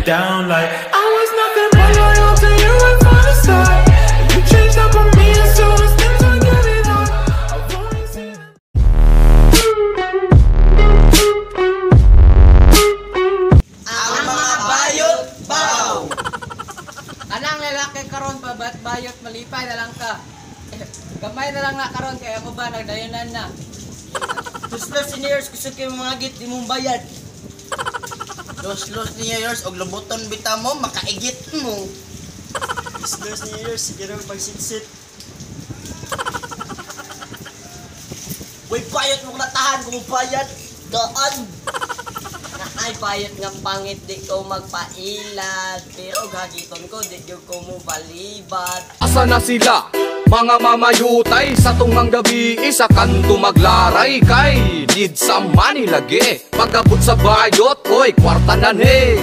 down like I was nothing but loyal to you right from the start. You changed up on me as soon as things were getting hard. I've always seen ang mga bayot baw. Anang lalaki karon pa ba't bayot malipay na lang ka. Gamay na lang na karon kaya mo ba nagdayonan na. Tuslos in years gusto kayo mga git di mong bayad. Los niya years og lubuton bita mo makaigit mo. Tuslos niya years sige raw pagsit-sit. Way bayot mo natahan kung bayad daan. Ay bayot nga pangit di ko magpailad. Pero gagiton ko di ko mo balibad. Asa na sila? Mga mamayutay sa tungang gabi isa kanto maglaray kay need sa money lagi pagkabot sa bayot oy kwarta na he.